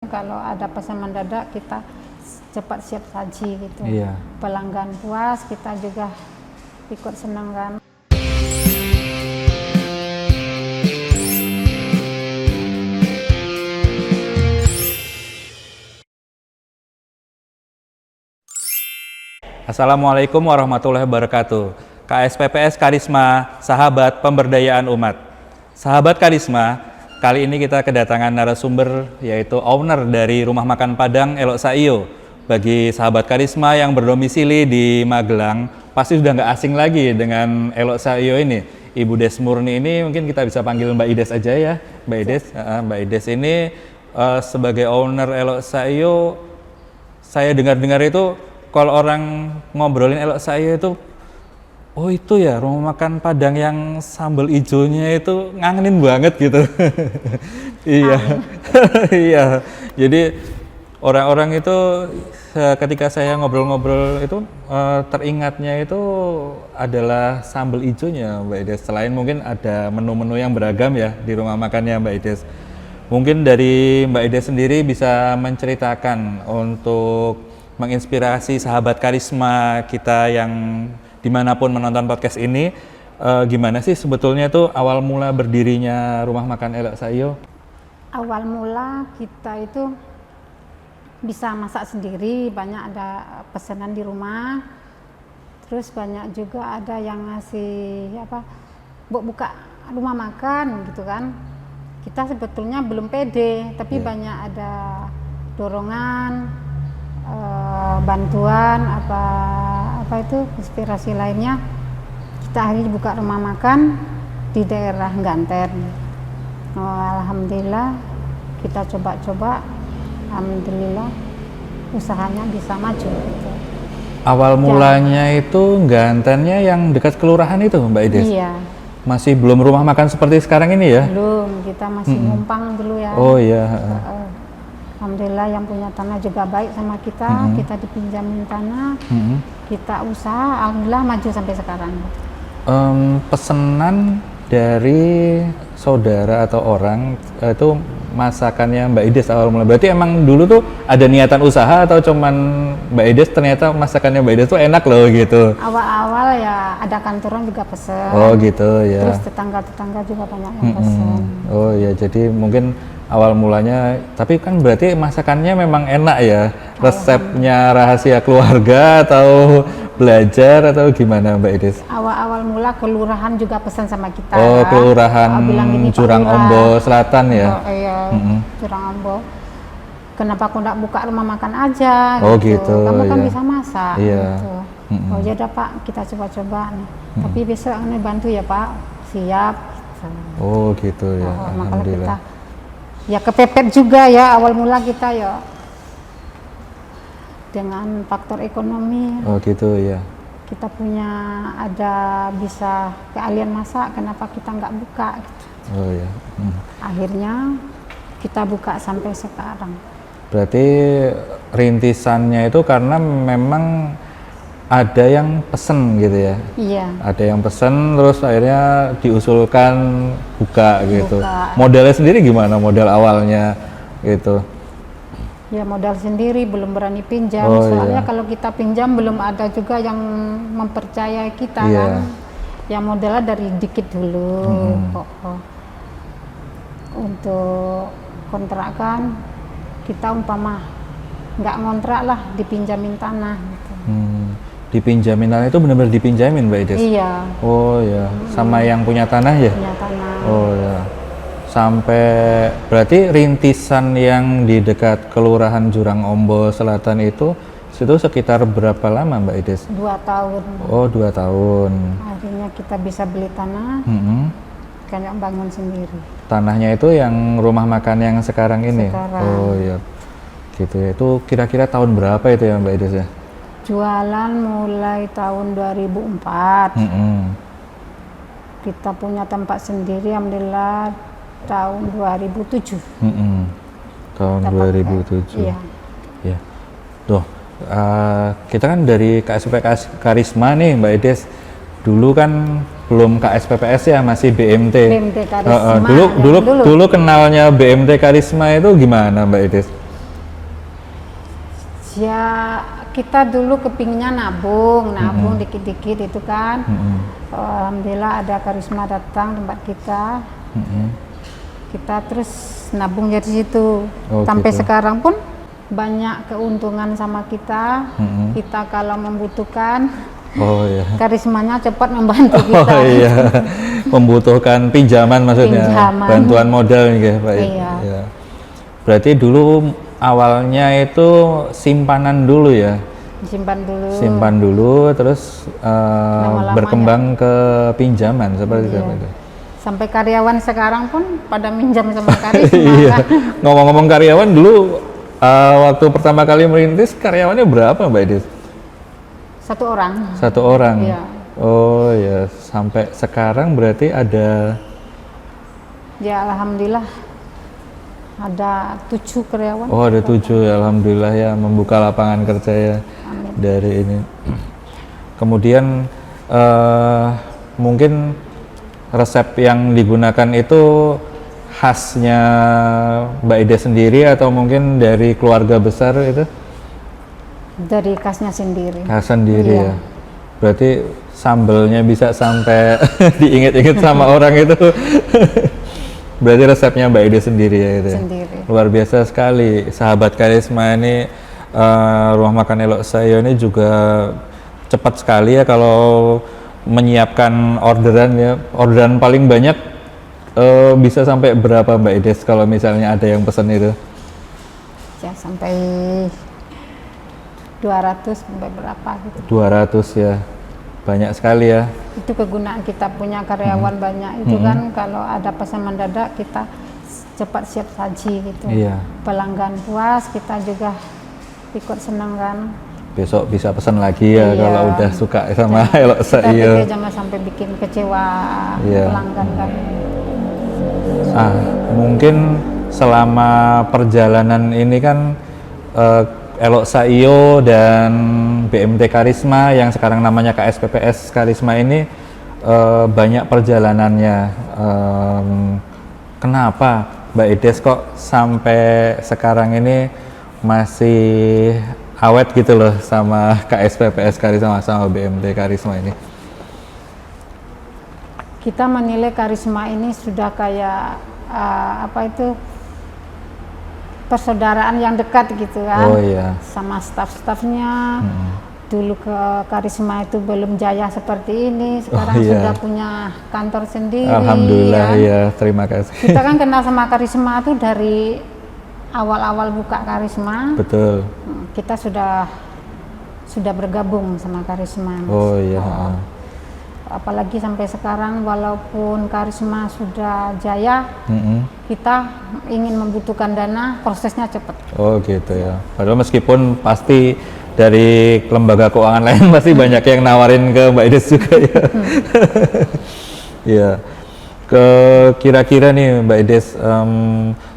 kalau ada pesan mendadak kita cepat siap saji gitu. Iya. Pelanggan puas, kita juga ikut senang kan. Assalamualaikum warahmatullahi wabarakatuh. KSPPS Karisma, sahabat pemberdayaan umat. Sahabat Karisma, kali ini kita kedatangan narasumber yaitu owner dari Rumah Makan Padang Elok Saio. Bagi sahabat Karisma yang berdomisili di Magelang, pasti sudah nggak asing lagi dengan Elok Saio ini. Ibu Des Murni ini mungkin kita bisa panggil Mbak Ides aja ya. Mbak Ides, Mbak Ides ini sebagai owner Elok Saio, saya dengar-dengar itu kalau orang ngobrolin Elok Saio itu, oh itu ya rumah makan Padang yang sambal ijonya itu ngangenin banget gitu. Iya, iya. Jadi orang-orang itu ketika saya ngobrol-ngobrol itu teringatnya itu adalah sambal ijonya Mbak Ides. Selain mungkin ada menu-menu yang beragam ya di rumah makannya Mbak Ides. Mungkin dari Mbak Ides sendiri bisa menceritakan untuk menginspirasi sahabat Karisma kita yang dimanapun menonton podcast ini, gimana sih sebetulnya tuh awal mula berdirinya Rumah Makan Elok Saio? Awal mula kita itu bisa masak sendiri, banyak ada pesanan di rumah, terus banyak juga ada yang ngasih buka rumah makan gitu kan. Kita sebetulnya belum pede, tapi banyak ada dorongan, bantuan apa itu inspirasi lainnya, kita akhirnya buka rumah makan di daerah Ganten. Alhamdulillah kita coba-coba, alhamdulillah usahanya bisa maju gitu. Awal mulanya itu Gantennya yang dekat kelurahan itu Mbak Ides? Iya. Masih belum rumah makan seperti sekarang ini ya? Belum, kita masih numpang dulu ya. Oh iya. Alhamdulillah yang punya tanah juga baik sama kita, kita dipinjamin tanah, kita usaha, alhamdulillah maju sampai sekarang. Pesanan dari saudara atau orang itu masakannya Mbak Ides awal mulai. Berarti emang dulu tuh ada niatan usaha atau cuman Mbak Ides ternyata masakannya Mbak Ides tuh enak loh gitu? Awal-awal ya ada kantoran juga pesen. Oh gitu ya. Terus tetangga-tetangga juga banyak yang pesen. Oh ya, jadi mungkin awal mulanya, tapi kan berarti masakannya memang enak ya? Resepnya rahasia keluarga atau belajar atau gimana Mbak Ides? Awal-awal mula kelurahan juga pesan sama kita. Oh, kelurahan bilang gini, Jurang Pak Lurah. Ombo Selatan ya? Oh, iya, Jurang Ombo. Kenapa aku nggak buka rumah makan aja? Oh gitu. Kamu kan iya. bisa masak. Iya. Gitu. Oh ya udah Pak, kita coba-coba nih. Tapi besok ini bantu ya Pak. Siap. Oh gitu ya. Makanya Alhamdulillah. kita ya kepepet juga ya awal mula kita ya dengan faktor ekonomi. Oh gitu ya. Kita punya ada bisa keahlian masak, kenapa kita nggak buka gitu. Oh ya. Akhirnya kita buka sampai sekarang. Berarti rintisannya itu karena memang ada yang pesen gitu ya? Iya. Ada yang pesen terus akhirnya diusulkan buka gitu. Buka. Modalnya sendiri gimana modal awalnya gitu? Ya modal sendiri, belum berani pinjam. Oh, Soalnya iya. kalau kita pinjam belum ada juga yang mempercayai kita Iya. kan. Ya modalnya dari dikit dulu. Untuk kontrakan kita umpama nggak ngontrak lah, dipinjamin tanah gitu. Dipinjamin tanah itu benar-benar dipinjamin Mbak Ides? Iya, Oh ya, sama yang punya tanah ya? punya tanah. Oh ya. Sampai berarti rintisan yang di dekat Kelurahan Jurang Ombo Selatan itu sekitar berapa lama Mbak Ides? 2 tahun. Oh 2 tahun. Akhirnya kita bisa beli tanah, kayak bangun sendiri. Tanahnya itu yang rumah makan yang sekarang ini? Sekarang. Oh iya. Gitu ya. Itu kira-kira tahun berapa itu ya Mbak Ides ya? Jualan mulai tahun 2004. Kita punya tempat sendiri, alhamdulillah tahun 2007. Tahun Tempat 2007. Iya. Ya. Tuh, kita kan dari KSPPS Karisma nih Mbak Ides. Dulu kan belum KSPPS ya, masih BMT. BMT Karisma. Dulu kenalnya BMT Karisma itu gimana Mbak Ides? Ya kita dulu kepinginnya nabung dikit-dikit itu kan. Alhamdulillah ada karisma datang tempat kita. Kita terus nabung dari situ. Sampai gitu. sekarang pun banyak keuntungan sama kita. Kita kalau membutuhkan, Oh iya. karismanya cepat membantu kita. Oh iya. Membutuhkan pinjaman maksudnya. Pinjaman. Bantuan modal nih ya, Pak. Iya. Ya. Berarti dulu awalnya itu simpanan dulu ya. Simpan dulu terus Lama-lama berkembang ke pinjaman seperti itu. Iya. Sampai karyawan sekarang pun pada minjam sama karisma. Iya. kan. Ngomong-ngomong karyawan dulu waktu pertama kali merintis karyawannya berapa Mbak Idis? 1 orang. 1 orang. Iya. Oh ya, sampai sekarang berarti ada. Ya alhamdulillah ada 7 karyawan. Oh ada 7 ya, alhamdulillah ya, membuka lapangan kerja ya. Amin. Dari ini. Kemudian mungkin resep yang digunakan itu khasnya Mbak Ida sendiri atau mungkin dari keluarga besar itu? Dari khasnya sendiri. Khas sendiri Iya. ya. Berarti sambelnya bisa sampai diinget-inget sama orang itu. Berarti resepnya Mbak Ida sendiri ya itu. Ya? Sendiri. Luar biasa sekali. Sahabat Karisma ini Rumah Makan Elok Sayo ini juga cepat sekali ya kalau menyiapkan orderan ya. Orderan paling banyak bisa sampai berapa Mbak Ides kalau misalnya ada yang pesan itu? Ya sampai 200 sampai berapa gitu. 200 ya. Banyak sekali ya. Itu kegunaan kita punya karyawan banyak itu kan, kalau ada pesan mendadak kita cepat siap saji gitu. Iya. Pelanggan puas, kita juga ikut senang kan. Besok bisa pesan lagi ya Iya. kalau udah suka sama Elok Kita Sayo. pikir jangan sampai bikin kecewa Iya. pelanggan kan. Mungkin selama perjalanan ini kan Elok Sayo dan BMT Karisma yang sekarang namanya KSPPS Karisma ini banyak perjalanannya. Kenapa Mbak Ides kok sampai sekarang ini masih awet gitu loh sama KSPPS Karisma sama BMT Karisma ini? Kita menilai karisma ini sudah kayak persaudaraan yang dekat gitu kan. Oh iya. Sama staf-stafnya. Dulu ke karisma itu belum jaya seperti ini, sekarang iya. sudah punya kantor sendiri. Alhamdulillah kan. ya, terima kasih. Kita kan kenal sama karisma itu dari awal-awal buka karisma. Betul. Kita sudah bergabung sama karisma. Mas. Oh iya. Apalagi sampai sekarang walaupun karisma sudah jaya, kita ingin membutuhkan dana, prosesnya cepat. Oh gitu ya. Padahal meskipun pasti dari lembaga keuangan lain masih banyak yang nawarin ke Mbak Ides juga ya. Iya. Kira-kira nih Mbak Ides,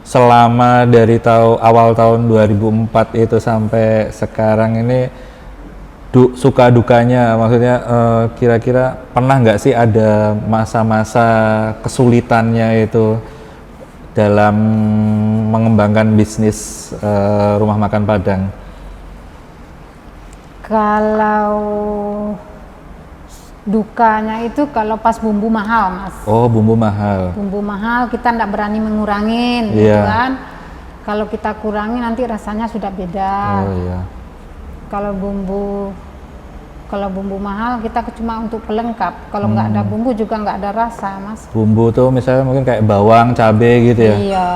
selama dari awal tahun 2004 itu sampai sekarang ini suka dukanya, maksudnya kira-kira pernah nggak sih ada masa-masa kesulitannya itu dalam mengembangkan bisnis rumah makan Padang? Kalau dukanya itu kalau pas bumbu mahal, Mas. Oh, bumbu mahal. Bumbu mahal kita nggak berani mengurangin, gitu Iya. kan. Kalau kita kurangi nanti rasanya sudah beda. Oh iya. Kalau bumbu mahal kita cuma untuk pelengkap. Kalau nggak ada bumbu juga nggak ada rasa, Mas. Bumbu tuh misalnya mungkin kayak bawang, cabai gitu ya. Iya.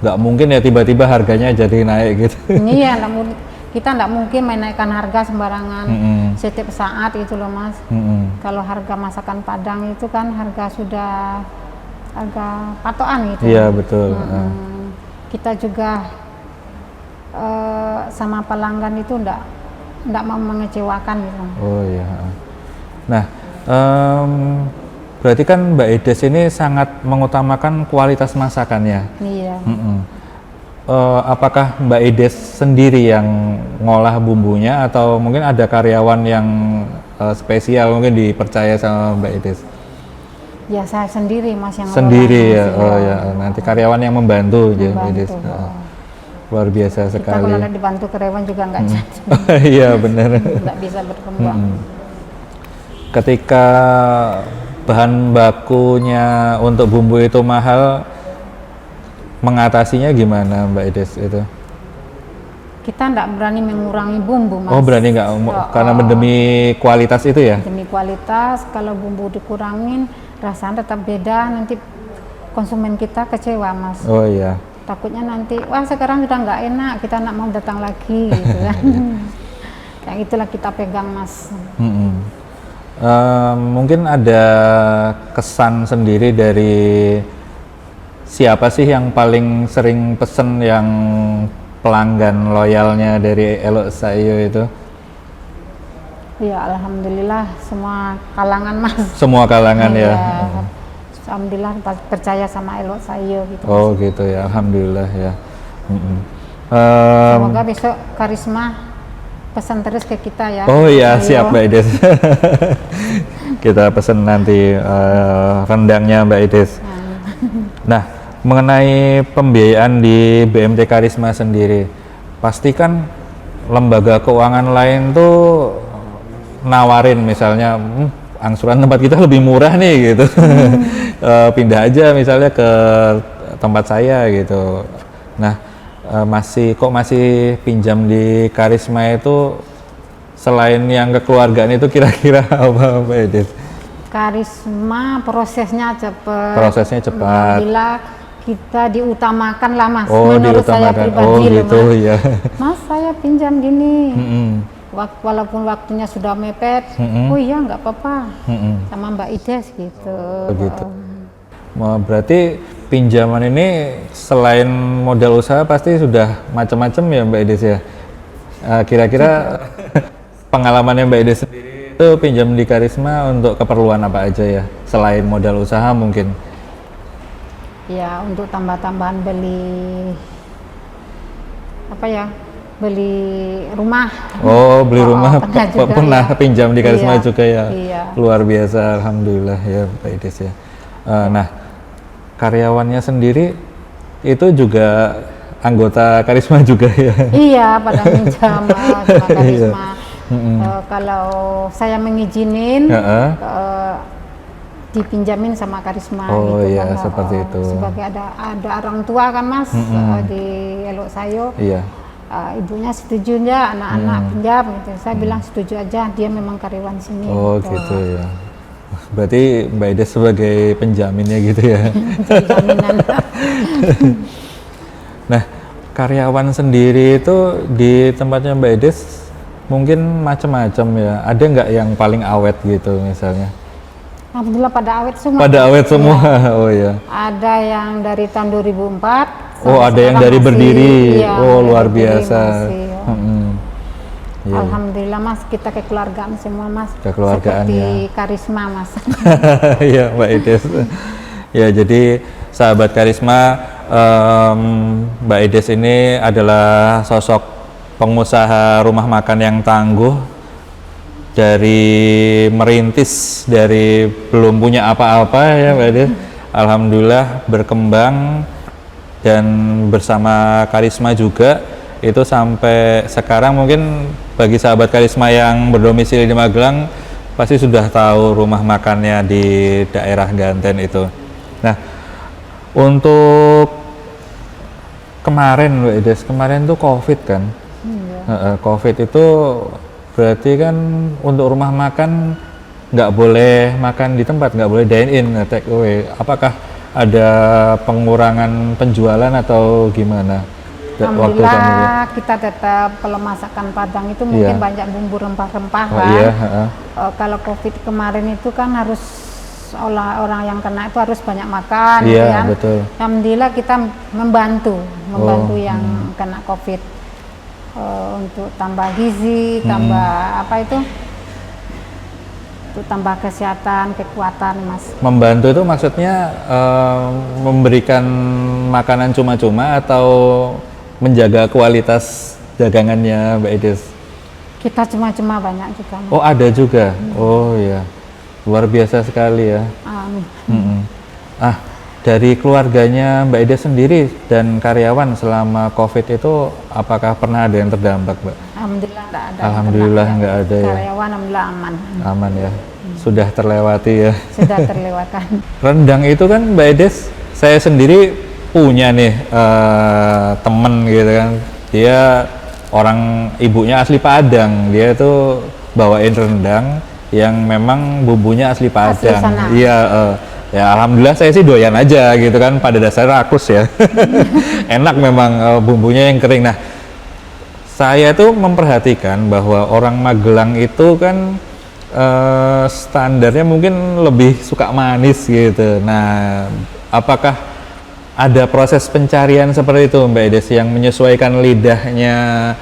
Nggak mungkin ya tiba-tiba harganya jadi naik gitu. Iya, kita nggak mungkin menaikkan harga sembarangan setiap saat itu loh, Mas. Kalau harga masakan Padang itu kan harga patokan gitu. Iya betul. Kita juga sama pelanggan itu nggak mau mengecewakan gitu. Oh iya. Nah, berarti kan Mbak Ides ini sangat mengutamakan kualitas masakannya. Iya. Apakah Mbak Ides sendiri yang ngolah bumbunya atau mungkin ada karyawan yang spesial mungkin dipercaya sama Mbak Ides? Ya saya sendiri, Mas, yang Sendiri ngolah, ya. Mas, Oh ya, nanti karyawan yang membantu aja Mbak Ides. luar biasa Kita sekali. kalau ada dibantu karyawan juga nggak jadi, Iya benar. nggak bisa berkembang. Ketika bahan bakunya untuk bumbu itu mahal, mengatasinya gimana Mbak Ides itu? Kita nggak berani mengurangi bumbu, Mas. Oh berani nggak? Karena demi kualitas itu ya? Demi kualitas, kalau bumbu dikurangin, rasanya tetap beda. Nanti konsumen kita kecewa, Mas. Oh iya. Takutnya nanti, wah sekarang sudah nggak enak, kita nggak mau datang lagi, gitu kan. Yang itulah kita pegang, Mas. Mungkin ada kesan sendiri dari siapa sih yang paling sering pesen, yang pelanggan loyalnya dari Elok Sayo itu? Ya alhamdulillah semua kalangan, Mas. Semua kalangan ya. Alhamdulillah percaya sama Elok Sayo gitu. Oh gitu ya, alhamdulillah ya. Semoga besok Karisma pesan terus ke kita ya. Oh iya, Sayo. siap Mbak Ides. Kita pesan nanti rendangnya Mbak Ides. Nah, mengenai pembiayaan di BMT Karisma sendiri, pastikan lembaga keuangan lain tuh nawarin misalnya angsuran tempat kita lebih murah nih gitu. Pindah aja misalnya ke tempat saya gitu. Nah, masih pinjam di Karisma itu, selain yang kekeluargaan itu kira-kira apa Mbak Edith? Karisma prosesnya cepat. Prosesnya cepat. Alhamdulillah kita diutamakan lah, Mas. Oh, menurut saya diutamakan. pribadi Oh loh, gitu Mas. ya. Mas saya pinjam gini. Walaupun waktunya sudah mepet, oh iya nggak apa-apa, sama Mbak Ides gitu. Begitu. Berarti pinjaman ini selain modal usaha pasti sudah macam-macam ya Mbak Ides ya. Kira-kira pengalamannya Mbak Ides sendiri itu pinjam di Karisma untuk keperluan apa aja ya, selain modal usaha mungkin? Ya untuk tambah-tambahan beli apa ya? Beli rumah. Oh, beli rumah pernah ya. Pinjam di Karisma iya, juga ya. Iya. Luar biasa, alhamdulillah ya Mbak Ides ya. Nah, karyawannya sendiri itu juga anggota Karisma juga ya? Iya, pada pinjam sama Karisma. Kalau saya mengizinin, dipinjamin sama Karisma. Oh gitu iya, kan. seperti itu. Sebagai ada orang tua kan Mas, di Elok Sayo. Iya. Ibunya setuju ya anak-anak pinjam gitu. Saya bilang setuju aja, dia memang karyawan sini. Oh gitu ya. Berarti Mbak Ides sebagai penjaminnya gitu ya. Jaminan. Nah, karyawan sendiri itu di tempatnya Mbak Ides mungkin macam-macam ya. Ada nggak yang paling awet gitu misalnya? Alhamdulillah pada awet semua. Pada awet semua. Ya. Oh ya. Ada yang dari tahun 2004. Oh, ada yang dari berdiri. Iya, oh, luar biasa. Ya. Alhamdulillah Mas, kita kekeluargaan semua Mas. Kekeluargaan seperti ya. Karisma Mas. Iya Mbak Ides. Ya jadi sahabat Karisma, Mbak Ides ini adalah sosok pengusaha rumah makan yang tangguh. Dari merintis, dari belum punya apa-apa ya Mbak Ides, alhamdulillah berkembang, dan bersama Karisma juga itu sampai sekarang. Mungkin bagi sahabat Karisma yang berdomisili di Magelang pasti sudah tahu rumah makannya di daerah Ganten itu. Nah, untuk kemarin Mbak Ides, kemarin tuh COVID kan. COVID itu berarti kan untuk rumah makan nggak boleh makan di tempat, nggak boleh dine in, take away. Apakah ada pengurangan penjualan atau gimana? Alhamdulillah kita tetap, kalau masakan Padang itu mungkin banyak bumbu rempah-rempah kan. Iya, kalau COVID kemarin itu kan harus orang yang kena itu harus banyak makan, iya, gitu kan. Betul. Alhamdulillah kita membantu yang kena COVID. Untuk tambah gizi, tambah apa itu? Untuk tambah kesehatan, kekuatan Mas. Membantu itu maksudnya memberikan makanan cuma-cuma atau menjaga kualitas dagangannya Mbak Ides? Kita cuma-cuma banyak juga Mas. Oh ada juga? Oh ya, luar biasa sekali ya. Amin. Dari keluarganya Mbak Ida sendiri dan karyawan selama COVID itu apakah pernah ada yang terdampak, Mbak? Alhamdulillah nggak ada. Alhamdulillah nggak ada ya. Karyawan alhamdulillah aman. Aman ya. Sudah terlewati ya. Sudah terlewatkan. Rendang itu kan Mbak Ida, saya sendiri punya nih temen gitu kan. Dia orang ibunya asli Padang. Dia itu bawain rendang yang memang bumbunya asli Padang. sana. Iya. Ya alhamdulillah saya sih doyan aja gitu kan, pada dasarnya rakus ya. Enak memang bumbunya yang kering. Nah, saya tuh memperhatikan bahwa orang Magelang itu kan standarnya mungkin lebih suka manis gitu. Nah, apakah ada proses pencarian seperti itu Mbak Edes yang menyesuaikan lidahnya,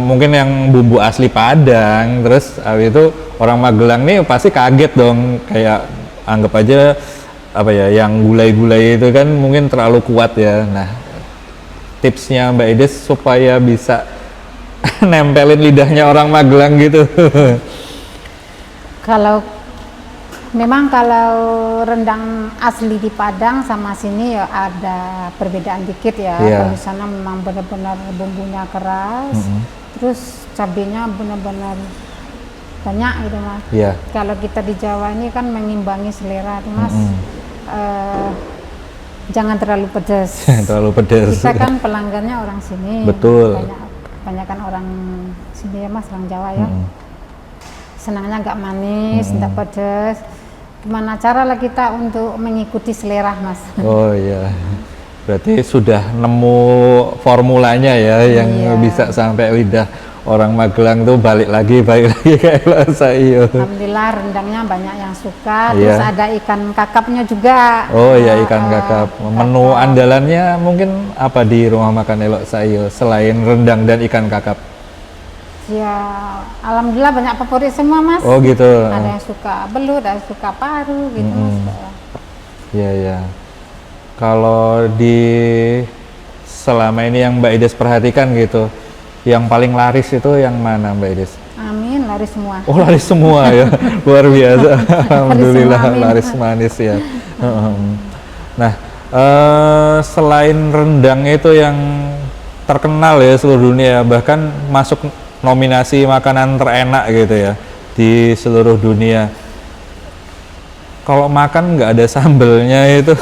mungkin yang bumbu asli Padang, terus habis itu orang Magelang nih pasti kaget dong, kayak anggap aja apa ya, yang gulai-gulai itu kan mungkin terlalu kuat ya. Nah, tipsnya Mbak Edes supaya bisa nempelin lidahnya orang Magelang gitu. Memang kalau rendang asli di Padang sama sini ya ada perbedaan dikit ya. Iya. Kalau di sana memang benar-benar bumbunya keras, terus cabenya benar-benar banyak gitu Mas. Iya. Kalau kita di Jawa ini kan mengimbangi selera tuh Mas. Jangan terlalu pedas. Terlalu pedas. Kita kan pelanggannya orang sini. Betul. Banyakan orang sini ya Mas, orang Jawa ya. Senangnya nggak manis, nggak pedas. Gimana cara lah kita untuk mengikuti selera Mas? Oh iya. Berarti sudah nemu formulanya ya, yang Iya. bisa sampai lidah orang Magelang tuh balik lagi kayak Elok Saio. Alhamdulillah rendangnya banyak yang suka. Iya. Terus ada ikan kakapnya juga. Oh iya, ikan kakap. Menu andalannya mungkin apa di rumah makan Elok Saio selain rendang dan ikan kakap? Ya, alhamdulillah banyak favorit semua Mas. Oh gitu. Ada yang suka belut, ada yang suka paru gitu Mas. Iya ya. Kalau di selama ini yang Mbak Ides perhatikan gitu, yang paling laris itu yang mana Mbak Ides? Amin, laris semua. Oh laris semua ya, luar biasa. Alhamdulillah semua, amin. laris manis ya. Nah, selain rendang itu yang terkenal ya seluruh dunia, bahkan masuk nominasi makanan terenak gitu ya di seluruh dunia. Kalau makan nggak ada sambelnya itu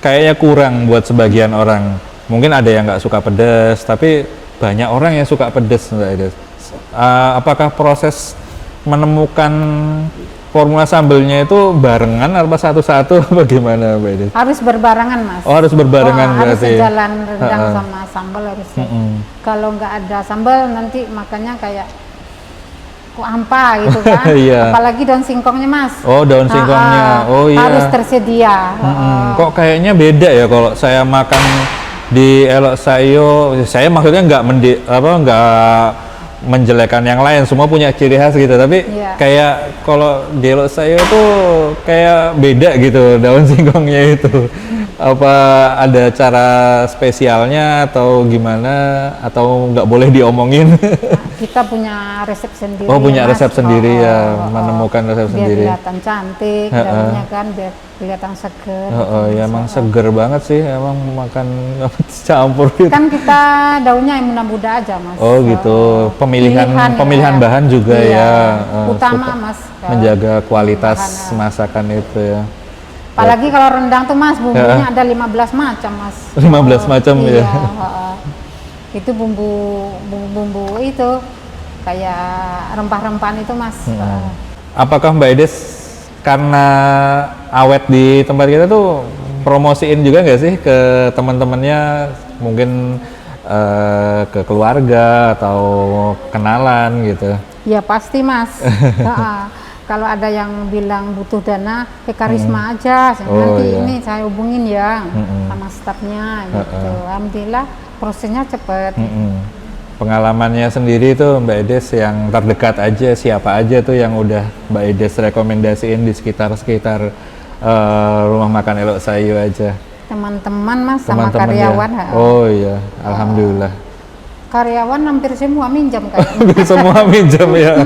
kayaknya kurang buat sebagian orang. Mungkin ada yang nggak suka pedas, tapi banyak orang yang suka pedas Mbak Ida. Apakah proses menemukan formula sambelnya itu barengan atau satu-satu bagaimana Mbak Ida? Harus berbarengan Mas. Oh harus berbarengan Harus berarti. sejalan rendang sama sambal harus. Kalau nggak ada sambal nanti makannya kayak kok hampa gitu kan. Iya. Apalagi daun singkongnya Mas. Oh daun singkongnya. Oh iya. Harus tersedia. Kok kayaknya beda ya kalau saya makan di Elok Saio. Saya maksudnya nggak menjelekan yang lain, semua punya ciri khas gitu, tapi Iya. kayak kalau di Elok Saio tuh kayak beda gitu daun singkongnya itu. Apa ada cara spesialnya atau gimana, atau nggak boleh diomongin? Kita punya resep sendiri. Oh punya ya, Mas. resep sendiri ya, menemukan resep biar sendiri. kelihatan cantik, daunnya kan biar kelihatan seger. Ya emang seger banget sih, emang makan campur gitu. Kan kita daunnya yang muda-muda aja Mas. Oh gitu, pemilihan ya. bahan juga Iya, ya, utama suka Mas. menjaga kualitas bahan, masakan itu ya. Apalagi kalau rendang tuh Mas, bumbunya ada 15 macam Mas. 15 macam ya. Iya, itu bumbu itu kayak rempah-rempahan itu Mas. Apakah Mbak Ides karena awet di tempat kita tuh promosiin juga nggak sih ke teman-temannya, mungkin ke keluarga atau kenalan gitu? Ya pasti Mas. Kalau ada yang bilang butuh dana, ke Karisma aja. Nanti iya. ini saya hubungin ya sama stafnya gitu. Alhamdulillah prosesnya cepat. Pengalamannya sendiri tuh Mbak Ides yang terdekat aja, siapa aja tuh yang udah Mbak Ides rekomendasiin di sekitar rumah makan Elok Saio aja? Teman-teman Mas sama Teman-temannya. karyawan. Oh iya, alhamdulillah. Karyawan hampir semua minjam kayaknya. Semua minjem ya.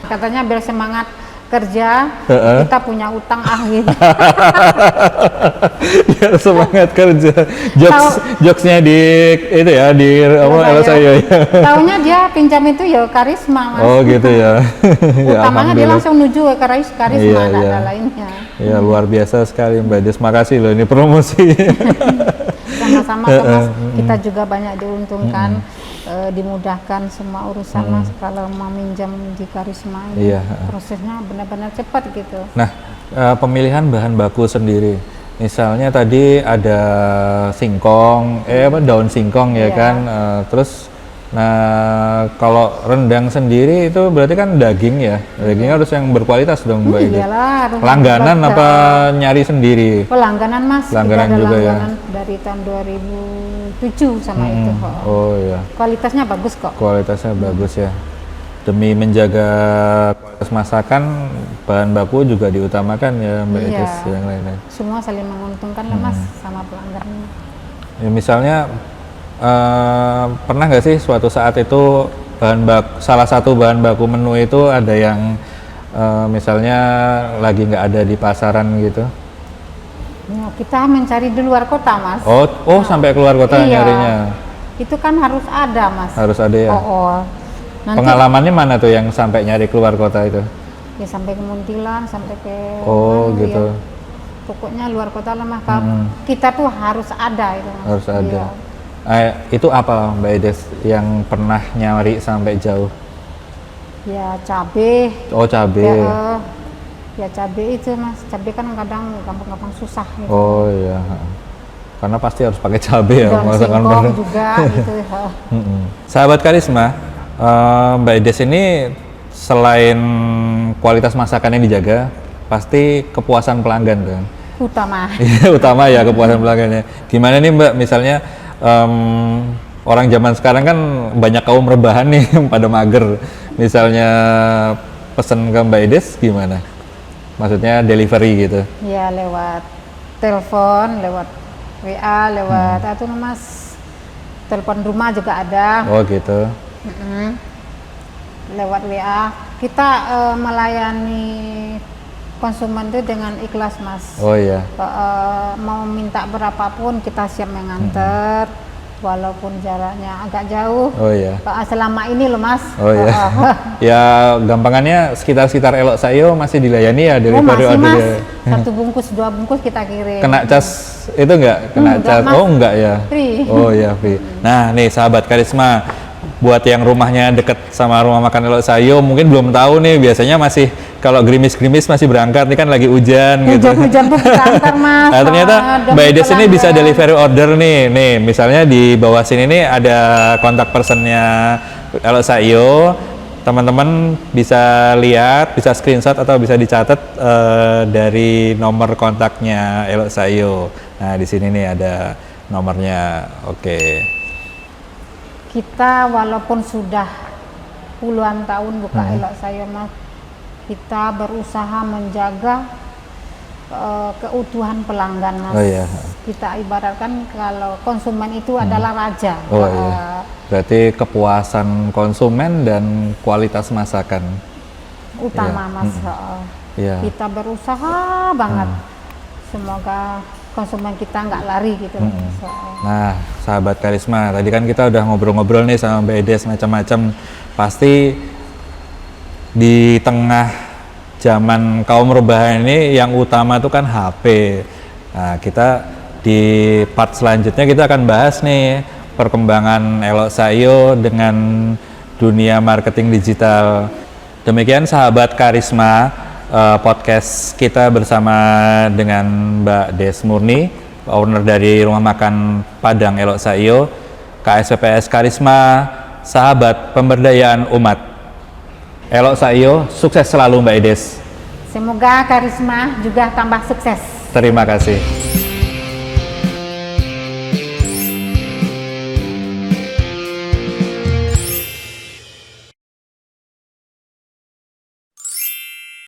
Katanya biar semangat kerja, kita punya utang akhir. Biar semangat kerja. Jokesnya di itu ya di apa saya ya. Taunya dia pinjam itu ya karisma, Mas. Oh gitu ya. Utamanya dia langsung nuju ke karisma, ada lainnya. Ya luar biasa sekali Mbak Des, makasih loh ini promosi. Sama-sama Mas, kita juga banyak diuntungkan, dimudahkan semua urusan Mas kalau mau minjam di karisma ini. Prosesnya benar-benar cepat gitu. Nah, pemilihan bahan baku sendiri, misalnya tadi ada singkong, daun singkong ya kan, terus nah kalau rendang sendiri itu berarti kan daging ya, dagingnya harus yang berkualitas dong Mbak. Iyalah, langganan apa nyari sendiri? Langganan Mas, langganan juga langganan ya? Dari tahun 2007 sama itu. Oh iya. Kualitasnya bagus kok. Kualitasnya bagus ya. Demi menjaga kualitas masakan, bahan baku juga diutamakan ya Mbak Edes, yang lain-lain. Semua saling menguntungkan lah Mas sama pelanggannya. Ya, misalnya pernah nggak sih suatu saat itu salah satu bahan baku menu itu ada yang misalnya lagi nggak ada di pasaran gitu? Ya, kita mencari di luar kota Mas. Oh sampai keluar kota nyarinya? Itu kan harus ada Mas. Harus ada ya? Nanti, pengalamannya mana tuh yang sampai nyari keluar kota itu? Ya sampai ke Muntilan, sampai ke gitu. Ya. Pokoknya luar kota lah Mas. Kita tuh harus ada itu Mas. Harus ada. Itu apa Mbak Edes yang pernah nyari sampai jauh? Ya cabe. Oh cabe. Ya cabe itu Mas. Cabe kan kadang gampang-gampang susah gitu. Oh iya. Karena pasti harus pakai cabe ya. Dan singkong juga gitu. Sahabat Karisma, Mbak Edes ini selain kualitas masakannya dijaga, pasti kepuasan pelanggan kan? Utama ya kepuasan pelanggannya. Gimana nih Mbak, misalnya orang zaman sekarang kan banyak kaum rebahan nih pada mager, misalnya pesen ke Mbak Edes gimana? Maksudnya delivery gitu? Ya lewat telepon, lewat WA, lewat atau Mas telepon rumah juga ada. Oh gitu. Lewat WA kita melayani konsumen itu dengan ikhlas Mas. Oh iya. Mau minta berapapun kita siap mengantar, walaupun jaraknya agak jauh. Oh iya. Selama ini loh Mas. Oh iya. Ya gampangannya sekitar Elok Sayo masih dilayani ya delivery order. Mas. Satu bungkus, 2 bungkus kita kirim. Kena cas itu enggak? Kena cas. Mas. Oh enggak ya. Free. Oh iya free. Nah nih sahabat Karisma, buat yang rumahnya deket sama rumah makan Elok Sayo mungkin belum tahu nih, biasanya masih kalau gerimis-gerimis masih berangkat, ini kan lagi hujan gitu. Hujan pun kita antar Mas. Nah ternyata Mbak Edes ini bisa delivery order nih. Nih misalnya di bawah sini nih ada kontak personnya Elok Sayo. Teman-teman bisa lihat, bisa screenshot atau bisa dicatat dari nomor kontaknya Elok Sayo. Nah di sini nih ada nomornya. Oke. Kita walaupun sudah puluhan tahun buka Elok Sayo Mas, kita berusaha menjaga keutuhan pelanggan Mas. Oh iya. Kita ibaratkan kalau konsumen itu adalah raja. Oh iya. Berarti kepuasan konsumen dan kualitas masakan utama Mas. Iya. Kita berusaha banget. Semoga konsumen kita nggak lari gitu. Nah, sahabat Karisma, tadi kan kita udah ngobrol-ngobrol nih sama Mbak Edes macam-macam. Pasti di tengah zaman kaum rebahan ini yang utama itu kan HP. Nah, kita di part selanjutnya kita akan bahas nih perkembangan Elok Sayo dengan dunia marketing digital. Demikian sahabat Karisma, podcast kita bersama dengan Mbak Des Murni, owner dari rumah makan Padang Elok Sayo, KSPPS Karisma, sahabat pemberdayaan umat. Elok Sayo, sukses selalu Mbak Edes. Semoga Karisma juga tambah sukses. Terima kasih.